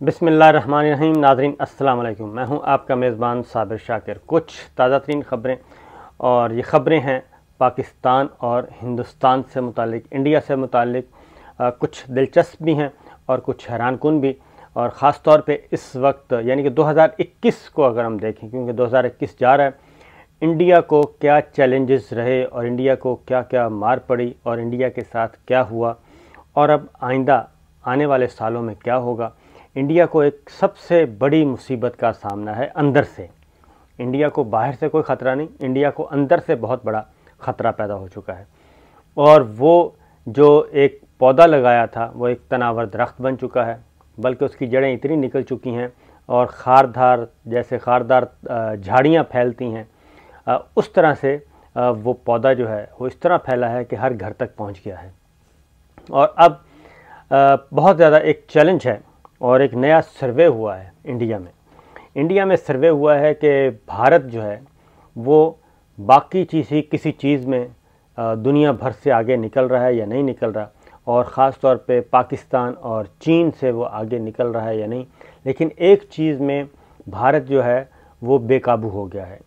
बिस्मिल्लाहिर्रहमानिर्रहीम। नाज़रीन अस्सलाम वालेकुम। मैं हूं आपका मेज़बान साबिर शाकिर। कुछ ताज़ा तरीन ख़बरें, और ये ख़बरें हैं पाकिस्तान और हिंदुस्तान से मुतालिक, इंडिया से मुतालिक। कुछ दिलचस्प भी हैं और कुछ हैरानकुन भी। और ख़ास तौर पे इस वक्त यानी कि 2021 को अगर हम देखें, क्योंकि 2021 जा रहा है, इंडिया को क्या चैलेंजेस रहे और इंडिया को क्या क्या मार पड़ी और इंडिया के साथ क्या हुआ, और अब आइंदा आने वाले सालों में क्या होगा। इंडिया को एक सबसे बड़ी मुसीबत का सामना है अंदर से। इंडिया को बाहर से कोई ख़तरा नहीं, इंडिया को अंदर से बहुत बड़ा ख़तरा पैदा हो चुका है। और वो जो एक पौधा लगाया था वो एक तनावर दरख्त बन चुका है, बल्कि उसकी जड़ें इतनी निकल चुकी हैं और खारदार झाड़ियाँ फैलती हैं, उस तरह से वो पौधा जो है वो इस तरह फैला है कि हर घर तक पहुंच गया है। और अब बहुत ज़्यादा एक चैलेंज है। और एक नया सर्वे हुआ है इंडिया में सर्वे हुआ है कि भारत जो है वो बाकी किसी चीज़ में दुनिया भर से आगे निकल रहा है या नहीं निकल रहा, और ख़ास तौर पे पाकिस्तान और चीन से वो आगे निकल रहा है या नहीं। लेकिन एक चीज़ में भारत जो है वो बेकाबू हो गया है,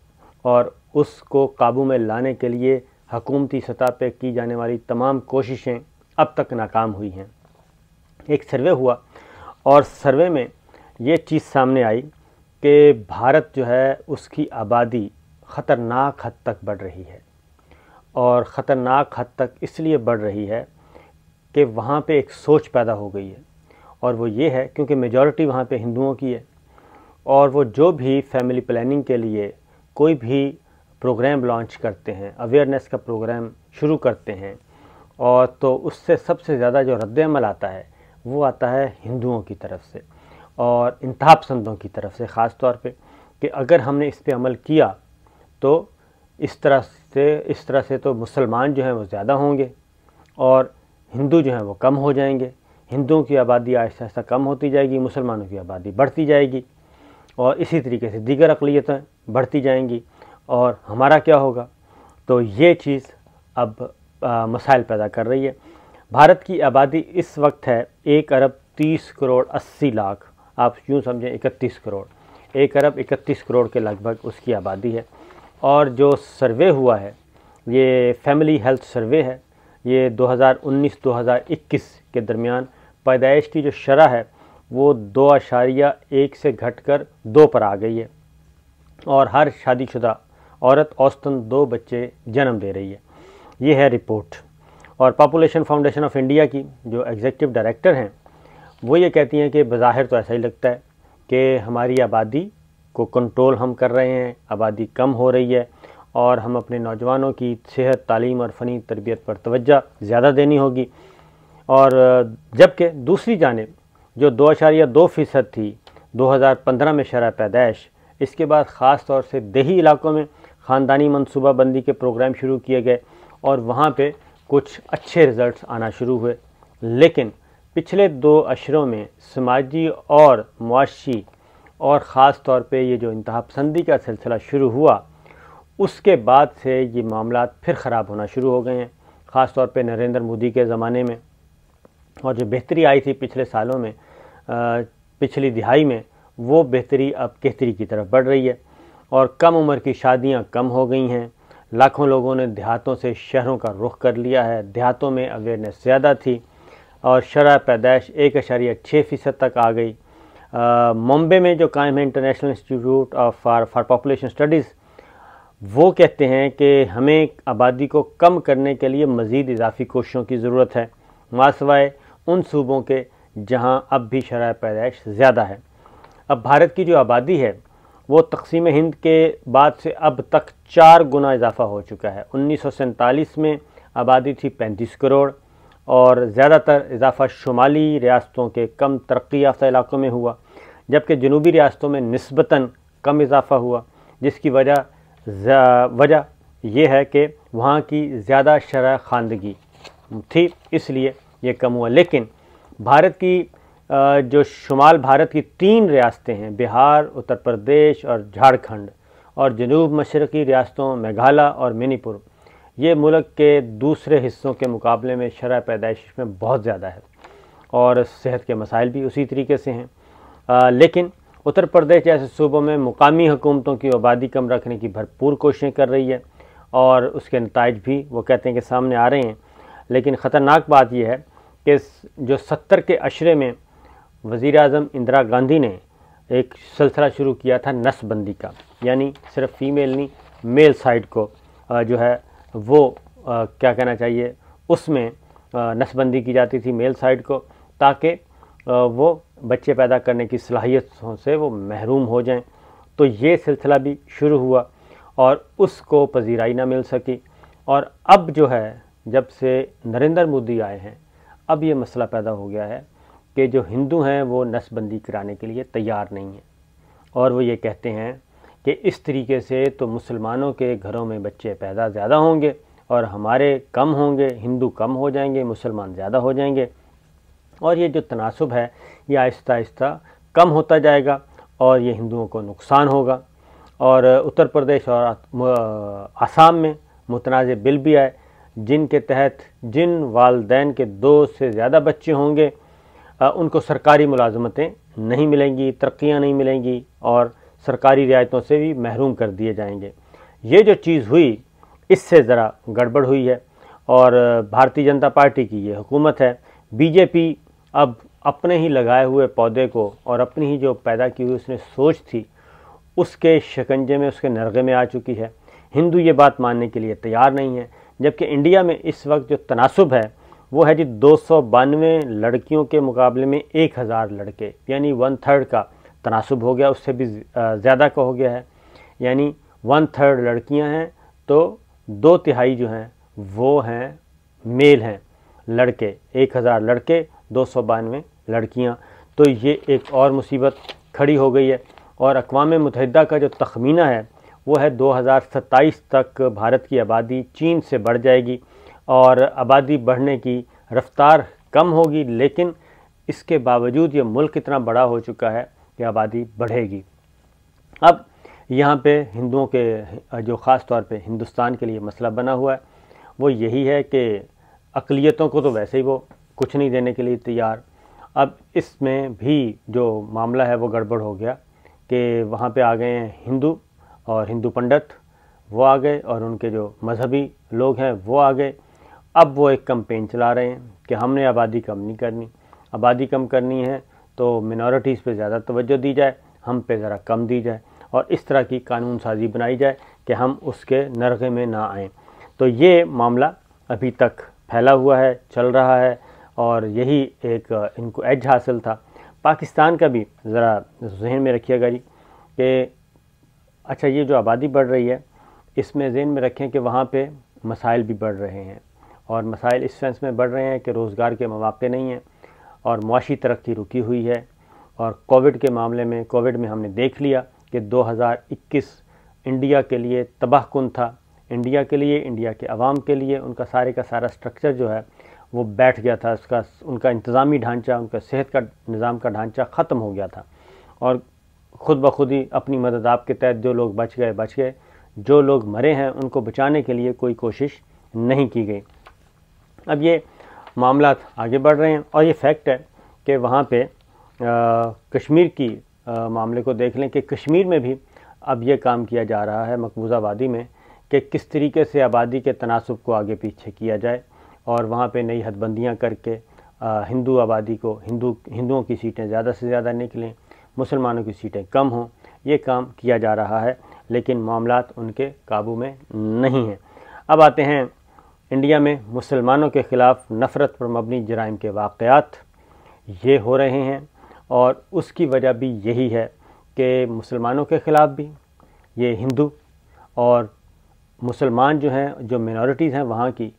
और उसको काबू में लाने के लिए हुकूमती सतह पे की जाने वाली तमाम कोशिशें अब तक नाकाम हुई हैं। एक सर्वे हुआ और सर्वे में ये चीज़ सामने आई कि भारत जो है उसकी आबादी ख़तरनाक हद तक बढ़ रही है। और ख़तरनाक हद तक इसलिए बढ़ रही है कि वहाँ पे एक सोच पैदा हो गई है, और वो ये है क्योंकि मेजॉरिटी वहाँ पे हिंदुओं की है। और वो जो भी फैमिली प्लानिंग के लिए कोई भी प्रोग्राम लॉन्च करते हैं, अवेयरनेस का प्रोग्राम शुरू करते हैं, और तो उससे सबसे ज़्यादा जो रद्द-ए-अमल आता है वो आता है हिंदुओं की तरफ से और इंतहा पसंदों की तरफ से, ख़ास तौर पे कि अगर हमने इस पे अमल किया तो इस तरह से तो मुसलमान जो हैं वो ज़्यादा होंगे और हिंदू जो हैं वो कम हो जाएंगे। हिंदुओं की आबादी आहिस्ता आहिस्ता कम होती जाएगी, मुसलमानों की आबादी बढ़ती जाएगी, और इसी तरीके से दीगर अक़लियतें बढ़ती जाएंगी, और हमारा क्या होगा। तो ये चीज़ अब मसाइल पैदा कर रही है। भारत की आबादी इस वक्त है 1 अरब 30 करोड़ 80 लाख, आप यूँ समझें 31 करोड़, 1 अरब 31 करोड़ के लगभग उसकी आबादी है। और जो सर्वे हुआ है ये फैमिली हेल्थ सर्वे है, ये 2019-2021 के दरमियान पैदाइश की जो शरह है वो 2.1 से घटकर 2 पर आ गई है, और हर शादीशुदा औरत औसतन 2 बच्चे जन्म दे रही है। ये है रिपोर्ट। और पॉपुलेशन फाउंडेशन ऑफ इंडिया की जो एग्जीक्यूटिव डायरेक्टर हैं वो ये कहती हैं कि बज़ाहिर तो ऐसा ही लगता है कि हमारी आबादी को कंट्रोल हम कर रहे हैं, आबादी कम हो रही है, और हम अपने नौजवानों की सेहत, तालीम और फ़नी तरबियत पर तवज्जो ज़्यादा देनी होगी। और जबकि दूसरी जानिब जो 2.2% थी 2015 में शरह पैदाइश, इसके बाद ख़ास तौर से देही इलाकों में ख़ानदानी मनसूबा बंदी के प्रोग्राम शुरू किए गए और वहाँ पे कुछ अच्छे रिज़ल्ट्स आना शुरू हुए। लेकिन पिछले 2 अशरों में समाजी और मुआशी और ख़ास तौर पे ये जो इंतहा पसंदी का सिलसिला शुरू हुआ, उसके बाद से ये मामलात फिर ख़राब होना शुरू हो गए हैं, ख़ास तौर पे नरेंद्र मोदी के ज़माने में। और जो बेहतरी आई थी पिछले सालों में, पिछली दिहाई में, वो बेहतरी अब कहतरी की तरफ बढ़ रही है, और कम उम्र की शादियाँ कम हो गई हैं। लाखों लोगों ने देहातों से शहरों का रुख कर लिया है, देहातों में अवेयरनेस ज़्यादा थी, और शरह पैदाइश 1.6% तक आ गई। मुंबई में जो कायम है international institute for population studies, वो कहते हैं कि हमें आबादी को कम करने के लिए मज़ीद इजाफी कोशिशों की ज़रूरत है, मासवाए उन सूबों के जहाँ अब भी शरह पैदाइश ज़्यादा है। अब भारत की जो आबादी है वो तक़सीम हिंद के बाद से अब तक 4 गुना इजाफ़ा हो चुका है। 1947 में आबादी थी 35 करोड़, और ज़्यादातर इजाफ़ा शुमाली रियासतों के कम तरक्की याफ्ता इलाकों में हुआ, जबकि जनूबी रियासतों में निस्बतन कम इजाफ़ा हुआ, जिसकी वजह यह है कि वहाँ की ज़्यादा शरह ख़वानदगी थी, इसलिए ये कम हुआ। लेकिन भारत की जो शुमाल भारत की 3 रियासतें हैं, बिहार, उत्तर प्रदेश और झारखंड, और जनूब मशरक़ी रियासतों मेघालय और मणिपुर, ये मुल्क के दूसरे हिस्सों के मुकाबले में शरह पैदाइश में बहुत ज़्यादा है, और सेहत के मसाइल भी उसी तरीके से हैं। लेकिन उत्तर प्रदेश जैसे सूबों में मुकामी हुकूमतों की आबादी कम रखने की भरपूर कोशिशें कर रही है और उसके नताइज भी वो कहते हैं कि सामने आ रहे हैं। लेकिन ख़तरनाक बात यह है कि जो 70 के अशरे में वज़ीर-ए-आज़म इंदिरा गांधी ने एक सिलसिला शुरू किया था नस्बंदी का, यानी सिर्फ फीमेल नहीं मेल साइड को जो है वो क्या कहना चाहिए उसमें नस्बंदी की जाती थी मेल साइड को, ताकि वो बच्चे पैदा करने की सलाहियतों से वो महरूम हो जाएं। तो ये सिलसिला भी शुरू हुआ और उसको पजीराई ना मिल सकी। और अब जो है जब से नरेंद्र मोदी आए हैं, अब ये मसला पैदा हो गया है कि जो हिंदू हैं वो नस्बंदी कराने के लिए तैयार नहीं हैं और वो ये कहते हैं कि इस तरीके से तो मुसलमानों के घरों में बच्चे पैदा ज़्यादा होंगे और हमारे कम होंगे, हिंदू कम हो जाएंगे, मुसलमान ज़्यादा हो जाएंगे और ये जो तनासुब है ये आहिस्ता आहिस्ता कम होता जाएगा और ये हिंदुओं को नुकसान होगा। और उत्तर प्रदेश और आसाम में मुतनाज़ बिल भी आए जिनके तहत जिन वालदैन के 2 से ज़्यादा बच्चे होंगे उनको सरकारी मुलाजमतें नहीं मिलेंगी, तरक्कियाँ नहीं मिलेंगी और सरकारी रियायतों से भी महरूम कर दिए जाएंगे। ये जो चीज़ हुई इससे ज़रा गड़बड़ हुई है और भारतीय जनता पार्टी की ये हुकूमत है। बीजेपी अब अपने ही लगाए हुए पौधे को और अपनी ही जो पैदा की हुई उसने सोच थी उसके शिकंजे में, उसके नरगे में आ चुकी है। हिंदू ये बात मानने के लिए तैयार नहीं है, जबकि इंडिया में इस वक्त जो तनासुब है वो है जी 292 लड़कियों के मुकाबले में 1000 लड़के, यानी 1/3 का तनासुब हो गया, उससे भी ज़्यादा का हो गया है। यानी 1/3 लड़कियां हैं तो 2/3 जो हैं वो हैं मेल हैं लड़के, 1000 लड़के 292 लड़कियां। तो ये एक और मुसीबत खड़ी हो गई है और अक़वाम मुत्तहिदा का जो तखमीना है वो है 2027 तक भारत की आबादी चीन से बढ़ जाएगी और आबादी बढ़ने की रफ्तार कम होगी, लेकिन इसके बावजूद ये मुल्क इतना बड़ा हो चुका है कि आबादी बढ़ेगी। अब यहाँ पे हिंदुओं के जो ख़ास तौर पे हिंदुस्तान के लिए मसला बना हुआ है वो यही है कि अक़लियतों को तो वैसे ही वो कुछ नहीं देने के लिए तैयार। अब इसमें भी जो मामला है वो गड़बड़ हो गया कि वहाँ पे आ गए हैं हिंदू और हिंदू पंडित वो आ गए और उनके जो मजहबी लोग हैं वो आ गए। अब वो एक कैंपेन चला रहे हैं कि हमने आबादी कम नहीं करनी, आबादी कम करनी है तो मिनॉरिटीज़ पे ज़्यादा तवज्जो दी जाए, हम पे ज़रा कम दी जाए और इस तरह की कानून साजी बनाई जाए कि हम उसके नरगे में ना आएँ। तो ये मामला अभी तक फैला हुआ है, चल रहा है और यही एक इनको एज हासिल था। पाकिस्तान का भी ज़रा जहन में रखिएगा जी कि अच्छा ये जो आबादी बढ़ रही है इसमें जहन में रखें कि वहाँ पे मसाइल भी बढ़ रहे हैं और मसाइल इस सेंस में बढ़ रहे हैं कि रोज़गार के मौक़े नहीं हैं और मुआशी तरक्की रुकी हुई है। और कोविड के मामले में, कोविड में हमने देख लिया कि 2021 इंडिया के लिए तबाहकुन था, इंडिया के लिए, इंडिया के अवाम के लिए। उनका सारे का सारा स्ट्रक्चर जो है वो बैठ गया था, उनका इंतज़ामी ढांचा, उनका सेहत का निज़ाम का ढांचा ख़त्म हो गया था और ख़ुद ब खुद ही अपनी मदद आप के तहत जो लोग बच गए, जो लोग मरे हैं उनको बचाने के लिए कोई कोशिश नहीं की गई। अब ये मामला आगे बढ़ रहे हैं और ये फैक्ट है कि वहाँ पे कश्मीर की मामले को देख लें कि कश्मीर में भी अब ये काम किया जा रहा है मकबूजा वादी में कि किस तरीके से आबादी के तनासुब को आगे पीछे किया जाए और वहाँ पे नई हदबंदियाँ करके हिंदू आबादी को, हिंदुओं की सीटें ज़्यादा से ज़्यादा निकलें, मुसलमानों की सीटें कम हों। ये काम किया जा रहा है लेकिन मामलात उनके काबू में नहीं हैं। अब आते हैं इंडिया में मुसलमानों के ख़िलाफ़ नफ़रत पर मबनी जराइम के वाक़यात ये हो रहे हैं और उसकी वजह भी यही है कि मुसलमानों के ख़िलाफ़ भी ये हिंदू और मुसलमान जो हैं, जो मिनॉरिटीज़ हैं वहाँ की,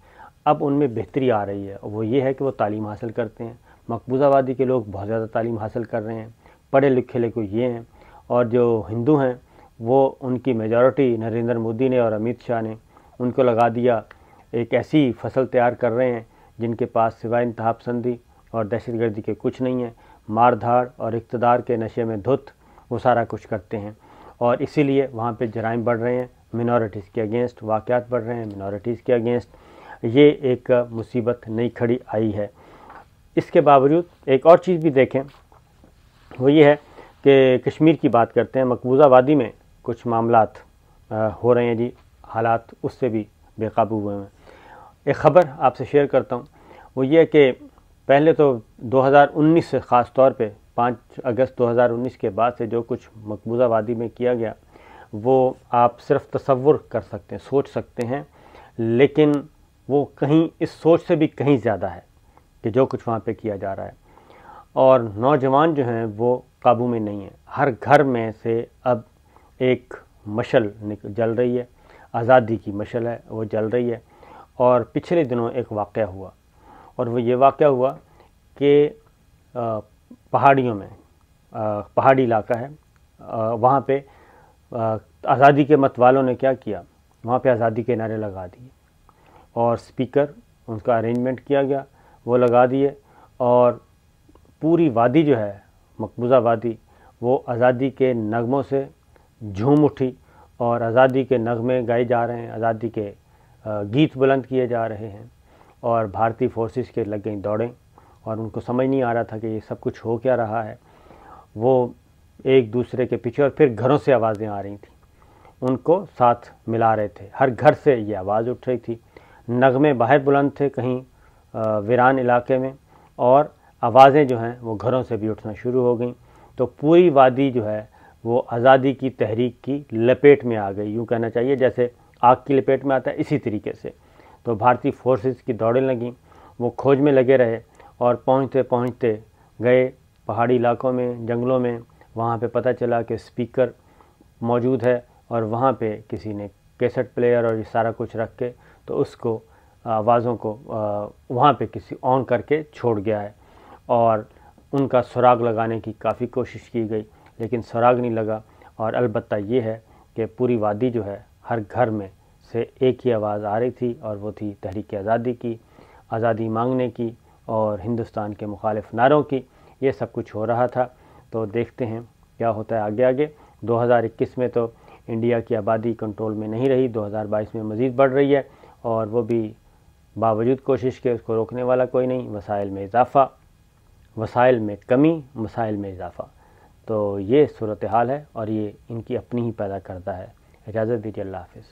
अब उनमें बेहतरी आ रही है। वो ये है कि वो तालीम हासिल करते हैं। मकबूजावादी के लोग बहुत ज़्यादा तालीम हासिल कर रहे हैं, पढ़े लिखे लोग ये हैं और जो हिंदू हैं वो उनकी मेजॉरिटी नरेंद्र मोदी ने और अमित शाह ने उनको लगा दिया, एक ऐसी फसल तैयार कर रहे हैं जिनके पास सिवाय इंतहा पसंदी और दहशतगर्दी के कुछ नहीं है। मार धाड़ और इक़्तिदार के नशे में धुत वो सारा कुछ करते हैं और इसीलिए वहाँ पे जराइम बढ़ रहे हैं, मिनॉरिटीज़ के अगेंस्ट वाक़यात बढ़ रहे हैं, मिनॉरिटीज़ के अगेंस्ट। ये एक मुसीबत नई खड़ी आई है। इसके बावजूद एक और चीज़ भी देखें, वो ये है کہ کشمیر کی بات کرتے ہیں، مقبوضہ وادی میں کچھ معاملات ہو رہے ہیں جی، حالات اس سے بھی بے قابو ہوئے ہیں۔ ایک خبر آپ سے شیئر کرتا ہوں، وہ یہ کہ پہلے تو 2019 سے، خاص طور پہ 5 اگست 2019 کے بعد سے جو کچھ مقبوضہ وادی میں کیا گیا وہ آپ صرف تصور کر سکتے ہیں، سوچ سکتے ہیں، لیکن وہ کہیں اس سوچ سے بھی کہیں زیادہ ہے کہ جو کچھ وہاں پہ کیا جا رہا ہے۔ اور نوجوان جو ہیں وہ قابو میں نہیں ہیں، ہر گھر میں سے اب ایک مشعل جل رہی ہے، آزادی کی مشعل ہے وہ جل رہی ہے۔ اور پچھلے دنوں ایک واقعہ ہوا، اور وہ یہ واقعہ ہوا کہ پہاڑیوں میں، پہاڑی علاقہ ہے، وہاں پہ آزادی کے متوالوں نے کیا کیا، وہاں پہ آزادی کے نعرے لگا دیے، اور سپیکر ان کا ارینجمنٹ کیا گیا، وہ لگا دیے، اور پوری وادی جو ہے، مقبوضہ وادی، وہ آزادی کے نغموں سے جھوم اٹھی، اور آزادی کے نغمے گائے جا رہے ہیں، آزادی کے گیت بلند کیے جا رہے ہیں، اور بھارتی فورسز کے لگ گئیں دوڑیں، اور ان کو سمجھ نہیں آ رہا تھا کہ یہ سب کچھ ہو کیا رہا ہے۔ وہ ایک دوسرے کے پیچھے، اور پھر گھروں سے آوازیں آ رہی تھیں، ان کو ساتھ ملا رہے تھے، ہر گھر سے یہ آواز اٹھ رہی تھی، نغمے باہر بلند تھے کہیں ویران علاقے میں، اور آوازیں جو ہیں وہ گھروں سے بھی اٹھنا شروع ہو گئیں۔ تو پوری وادی جو ہے وہ آزادی کی تحریک کی لپیٹ میں آ گئی، یوں کہنا چاہیے جیسے آگ کی لپیٹ میں آتا ہے، اسی طریقے سے۔ تو بھارتی فورسز کی دوڑیں لگیں، وہ کھوج میں لگے رہے، اور پہنچتے پہنچتے گئے پہاڑی علاقوں میں، جنگلوں میں، وہاں پہ پتہ چلا کہ سپیکر موجود ہے، اور وہاں پہ کسی نے کیسٹ پلیئر اور یہ سارا کچھ رکھ کے تو اس کو آوازوں کو وہاں پہ کسی آن کر کے چھوڑ گیا ہے، اور ان کا سراغ لگانے کی کافی کوشش کی گئی، لیکن سراغ نہیں لگا۔ اور البتہ یہ ہے کہ پوری وادی جو ہے، ہر گھر میں سے ایک ہی آواز آ رہی تھی، اور وہ تھی تحریک آزادی کی، آزادی مانگنے کی، اور ہندوستان کے مخالف نعروں کی۔ یہ سب کچھ ہو رہا تھا، تو دیکھتے ہیں کیا ہوتا ہے آگے آگے۔ 2021 میں تو انڈیا کی آبادی کنٹرول میں نہیں رہی، 2022 میں مزید بڑھ رہی ہے، اور وہ بھی باوجود کوشش کے اس کو روکنے والا کوئی نہیں۔ وسائل میں اضافہ، وسائل میں کمی، مسائل میں اضافہ، تو یہ صورتحال ہے، اور یہ ان کی اپنی ہی پیدا کردہ ہے۔ اجازت دیجیے، اللہ حافظ۔